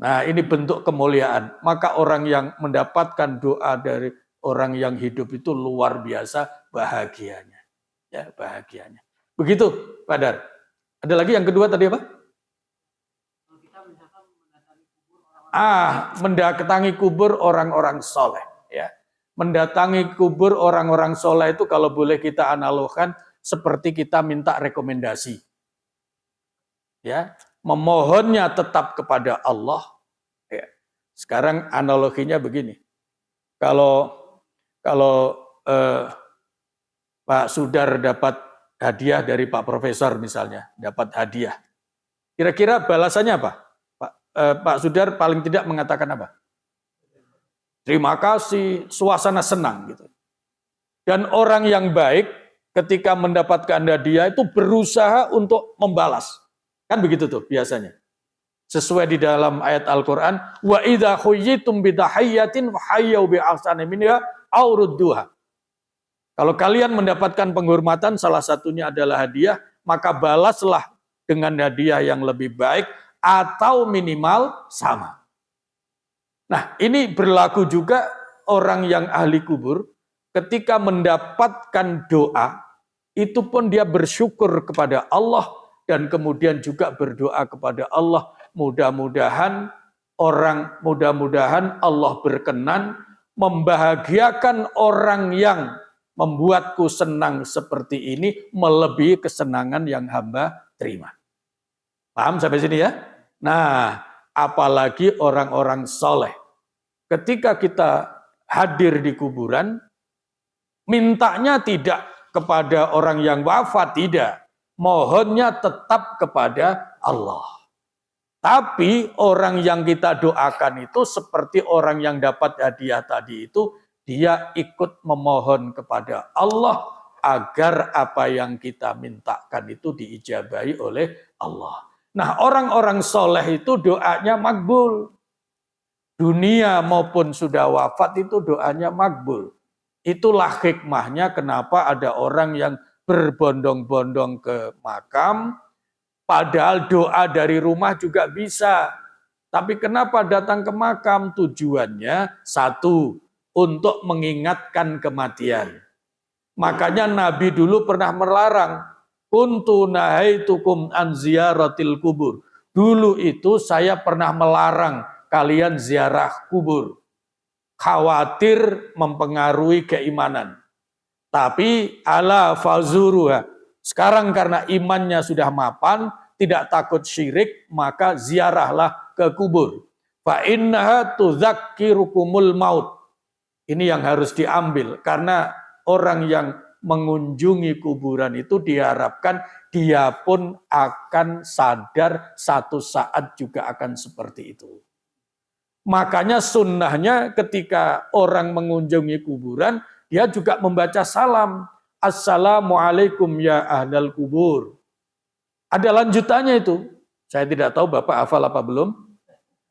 Nah, ini bentuk kemuliaan. Maka orang yang mendapatkan doa dari orang yang hidup itu luar biasa bahagianya. Ya, bahagianya. Begitu, Pak Dar. Ada lagi yang kedua tadi apa? Mendatangi kubur orang-orang soleh. Ya. Mendatangi kubur orang-orang soleh itu kalau boleh kita analogkan seperti kita minta rekomendasi. Ya, memohonnya tetap kepada Allah. Ya. Sekarang analoginya begini. Kalau Pak Sudar dapat hadiah dari Pak Profesor misalnya, dapat hadiah. Kira-kira balasannya apa? Pak Sudar paling tidak mengatakan apa? Terima kasih, suasana senang gitu. Dan orang yang baik ketika mendapatkan hadiah itu berusaha untuk membalas. Kan begitu tuh biasanya. Sesuai di dalam ayat Al-Qur'an, wa idza khuyyitum bidahayyatin fahayyu bi ahsani minha aw rudduha. Kalau kalian mendapatkan penghormatan, salah satunya adalah hadiah, maka balaslah dengan hadiah yang lebih baik atau minimal sama. Nah, ini berlaku juga orang yang ahli kubur ketika mendapatkan doa, itu pun dia bersyukur kepada Allah dan kemudian juga berdoa kepada Allah. Mudah-mudahan Allah berkenan membahagiakan orang yang membuatku senang seperti ini melebihi kesenangan yang hamba terima. Paham sampai sini ya? Nah, apalagi orang-orang soleh. Ketika kita hadir di kuburan, mintanya tidak kepada orang yang wafat, tidak. Mohonnya tetap kepada Allah. Tapi orang yang kita doakan itu seperti orang yang dapat hadiah tadi itu, dia ikut memohon kepada Allah agar apa yang kita mintakan itu diijabahi oleh Allah. Nah, orang-orang soleh itu doanya makbul. Dunia maupun sudah wafat itu doanya makbul. Itulah hikmahnya kenapa ada orang yang berbondong-bondong ke makam, padahal doa dari rumah juga bisa. Tapi kenapa datang ke makam? Tujuannya satu, untuk mengingatkan kematian. Makanya Nabi dulu pernah melarang, kuntu nahaitukum an ziyaratil kubur. Dulu itu saya pernah melarang kalian ziarah kubur. Khawatir mempengaruhi keimanan. Tapi ala fazuruha. Sekarang karena imannya sudah mapan, tidak takut syirik, maka ziarahlah ke kubur. Fa innaha tudzakkirukumul maut. Ini yang harus diambil karena orang yang mengunjungi kuburan itu diharapkan dia pun akan sadar satu saat juga akan seperti itu. Makanya sunnahnya ketika orang mengunjungi kuburan, dia juga membaca salam. Assalamualaikum ya ahlal kubur. Ada lanjutannya itu. Saya tidak tahu Bapak hafal apa belum.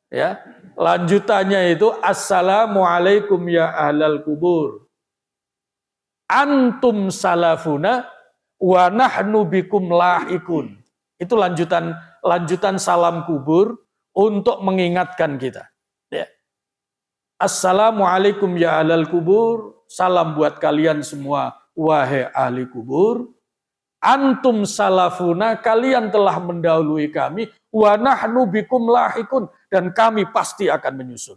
Ya, lanjutannya itu Assalamualaikum ya ahlal kubur. Antum salafuna wa nahnu bikum lahikun. Itu lanjutan salam kubur untuk mengingatkan kita. Ya. Assalamualaikum ya ahlal kubur. Salam buat kalian semua wahai ahli kubur. Antum salafuna, kalian telah mendahului kami, wa nahnu bikum lahikun, dan kami pasti akan menyusul.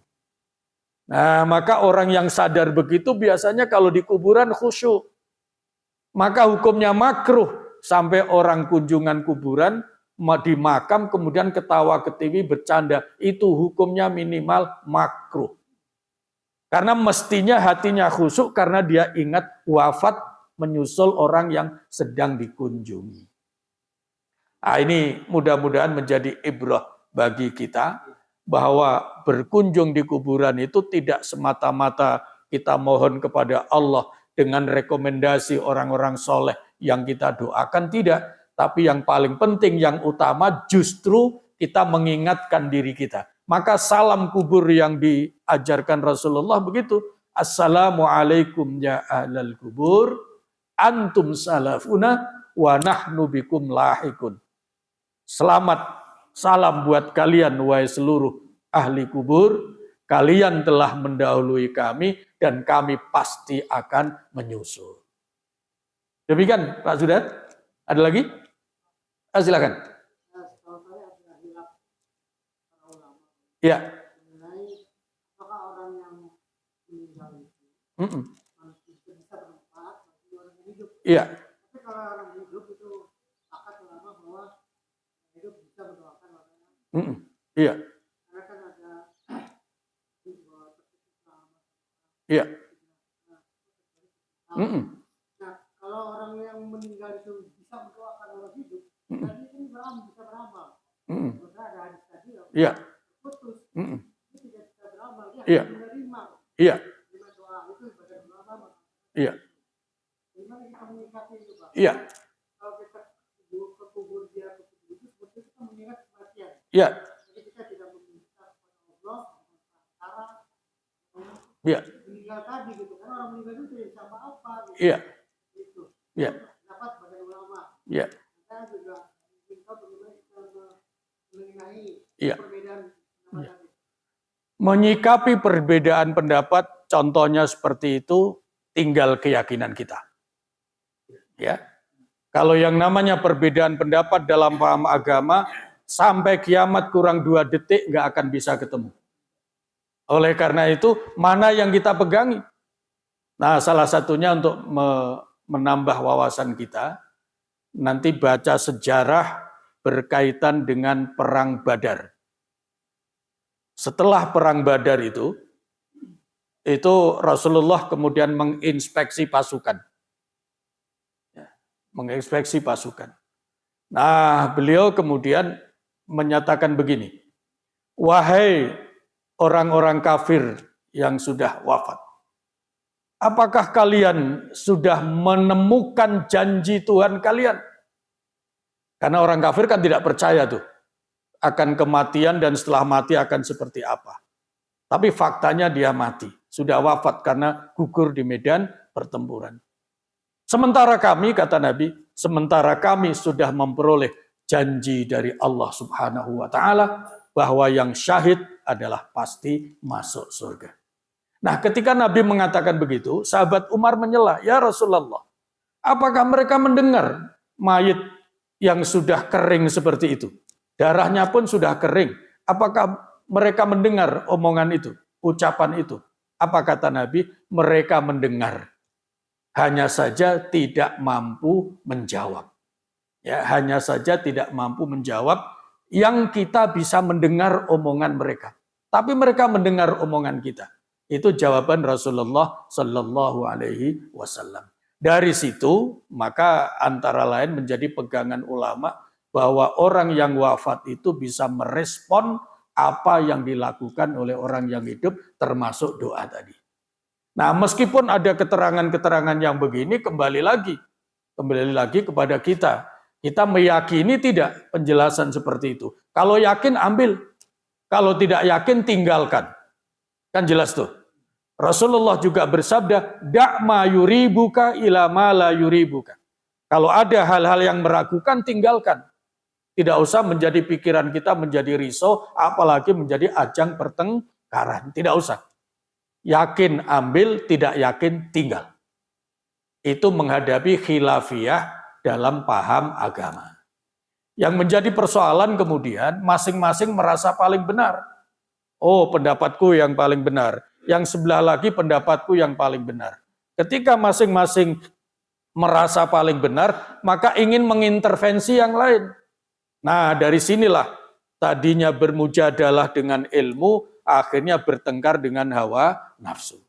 Nah, maka orang yang sadar begitu biasanya kalau di kuburan khusyuk. Maka hukumnya makruh sampai orang kunjungan kuburan di makam kemudian ketawa ketiwi bercanda, itu hukumnya minimal makruh. Karena mestinya hatinya khusyuk karena dia ingat wafat menyusul orang yang sedang dikunjungi. Nah, ini mudah-mudahan menjadi ibrah bagi kita bahwa berkunjung di kuburan itu tidak semata-mata kita mohon kepada Allah dengan rekomendasi orang-orang soleh yang kita doakan, tidak. Tapi yang paling penting, yang utama justru kita mengingatkan diri kita. Maka salam kubur yang diajarkan Rasulullah begitu. Assalamualaikum ya ahlal kubur, antum salafuna wa nahnu bikum lahikun. Selamat, salam buat kalian wahai seluruh ahli kubur. Kalian telah mendahului kami dan kami pasti akan menyusul. Demikian Pak Zudat. Ada lagi? Silakan. Ya. Apakah orang yang meninggal itu bisa bermanfaat bagi orang yang hidup? Iya. Tapi kalau orang hidup itu sepakat ulama bahwa hidup bisa mendoakan orang yang Iya. karena kan ada Iya. Nah, kalau orang yang meninggal itu bisa mendoakan orang hidup, tadi ini bisa beramal. Karena ada hadis tadi Iya. putus, itu tidak bisa beramal, dia Iya. menerima. Iya. Menerima doa itu ibadah beramal. Iya. Gimana kita menyikapi itu, Pak? Iya. Kalau kita ke kubur dia ke kubur itu seperti kita mengingat kematian. Iya. Jadi kita tidak meminta kepada Allah cara Iya. meninggal tadi gitu, karena orang meninggal itu tidak bisa apa-apa. Gitu. Iya. Itu. Iya. Dapat pada ulama. Iya. Kita juga minta bagaimana kita mengenai Iya. perbedaan pendapat tadi. Menyikapi perbedaan pendapat, contohnya seperti itu, tinggal keyakinan kita. Ya, kalau yang namanya perbedaan pendapat dalam paham agama, sampai kiamat kurang 2 detik nggak akan bisa ketemu. Oleh karena itu, mana yang kita pegangi? Nah, salah satunya untuk menambah wawasan kita, nanti baca sejarah berkaitan dengan Perang Badar. Setelah Perang Badar itu Rasulullah kemudian menginspeksi pasukan. Menginspeksi pasukan. Nah, beliau kemudian menyatakan begini, wahai orang-orang kafir yang sudah wafat, apakah kalian sudah menemukan janji Tuhan kalian? Karena orang kafir kan tidak percaya tuh akan kematian dan setelah mati akan seperti apa. Tapi faktanya dia mati, sudah wafat karena gugur di medan pertempuran. Sementara kami, kata Nabi, sementara kami sudah memperoleh janji dari Allah Subhanahu wa Ta'ala bahwa yang syahid adalah pasti masuk surga. Nah, ketika Nabi mengatakan begitu, sahabat Umar menyela, ya Rasulullah, apakah mereka mendengar mayit yang sudah kering seperti itu? Darahnya pun sudah kering. Apakah mereka mendengar omongan itu, ucapan itu? Apa kata Nabi? Mereka mendengar. Hanya saja tidak mampu menjawab. Ya, hanya saja tidak mampu menjawab yang kita bisa mendengar omongan mereka. Tapi mereka mendengar omongan kita. Itu jawaban Rasulullah Sallallahu Alaihi Wasallam. Dari situ, maka antara lain menjadi pegangan ulama bahwa orang yang wafat itu bisa merespon apa yang dilakukan oleh orang yang hidup, termasuk doa tadi. Nah, meskipun ada keterangan-keterangan yang begini, kembali lagi kepada kita. Kita meyakini tidak penjelasan seperti itu. Kalau yakin, ambil. Kalau tidak yakin, tinggalkan. Kan jelas tuh. Rasulullah juga bersabda, "Da' ma yuribuka ila ma la yuribuka." Kalau ada hal-hal yang meragukan, tinggalkan. Tidak usah menjadi pikiran kita menjadi risau, apalagi menjadi ajang pertengkaran. Tidak usah. Yakin ambil, tidak yakin tinggal. Itu menghadapi khilafiyah dalam paham agama. Yang menjadi persoalan kemudian masing-masing merasa paling benar. Oh, pendapatku yang paling benar. Yang sebelah lagi pendapatku yang paling benar. Ketika masing-masing merasa paling benar, maka ingin mengintervensi yang lain. Nah, dari sinilah tadinya bermujadalah dengan ilmu, akhirnya bertengkar dengan hawa nafsu.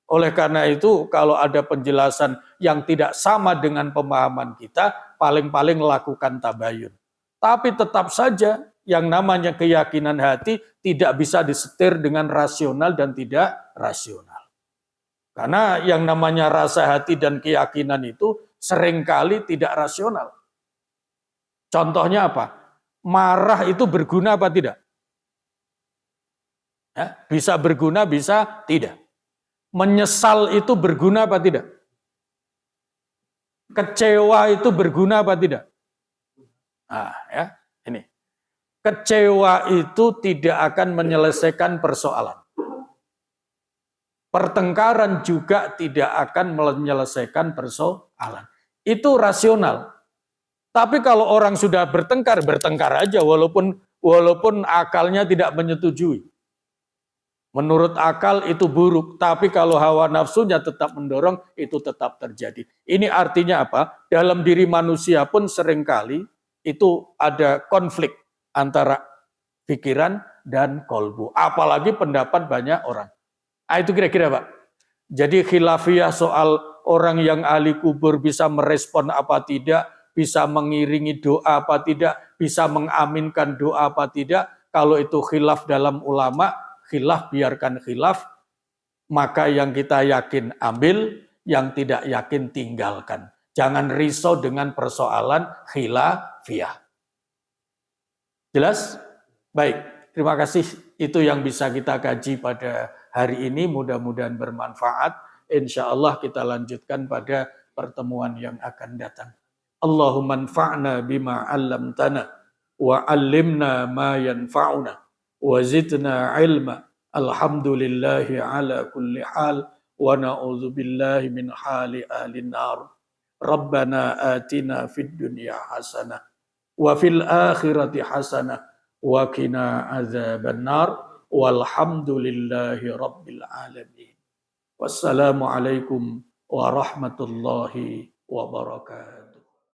Oleh karena itu, kalau ada penjelasan yang tidak sama dengan pemahaman kita, paling-paling lakukan tabayun. Tapi tetap saja yang namanya keyakinan hati tidak bisa disetir dengan rasional dan tidak rasional. Karena yang namanya rasa hati dan keyakinan itu seringkali tidak rasional. Contohnya apa? Marah itu berguna apa tidak? Ya, bisa berguna, bisa tidak. Menyesal itu berguna apa tidak? Kecewa itu berguna apa tidak? Nah, ya, ini. Kecewa itu tidak akan menyelesaikan persoalan. Pertengkaran juga tidak akan menyelesaikan persoalan. Itu rasional. Tapi kalau orang sudah bertengkar, bertengkar aja walaupun akalnya tidak menyetujui. Menurut akal itu buruk, tapi kalau hawa nafsunya tetap mendorong, itu tetap terjadi. Ini artinya apa? Dalam diri manusia pun seringkali itu ada konflik antara pikiran dan kolbu. Apalagi pendapat banyak orang. Itu kira-kira Pak. Jadi khilafiyah soal orang yang ahli kubur bisa merespon apa tidak, bisa mengiringi doa apa tidak, bisa mengaminkan doa apa tidak. Kalau itu khilaf dalam ulama, khilaf biarkan khilaf, maka yang kita yakin ambil, yang tidak yakin tinggalkan. Jangan risau dengan persoalan khilafiyah. Jelas? Baik, terima kasih. Itu yang bisa kita kaji pada hari ini. Mudah-mudahan bermanfaat. Insya Allah kita lanjutkan pada pertemuan yang akan datang. Allahumma anfa'na bima 'allamtana wa 'allimna ma yanfa'una wa zidna ilma. Alhamdulillahi ala kulli hal wa na'udzu billahi min hali ahlin nar. Rabbana atina fid dunya hasanah wa fil akhirati hasanah wa qina adzaban nar. Walhamdulillahi rabbil alamin. Wassalamualaikum warahmatullahi wabarakatuh.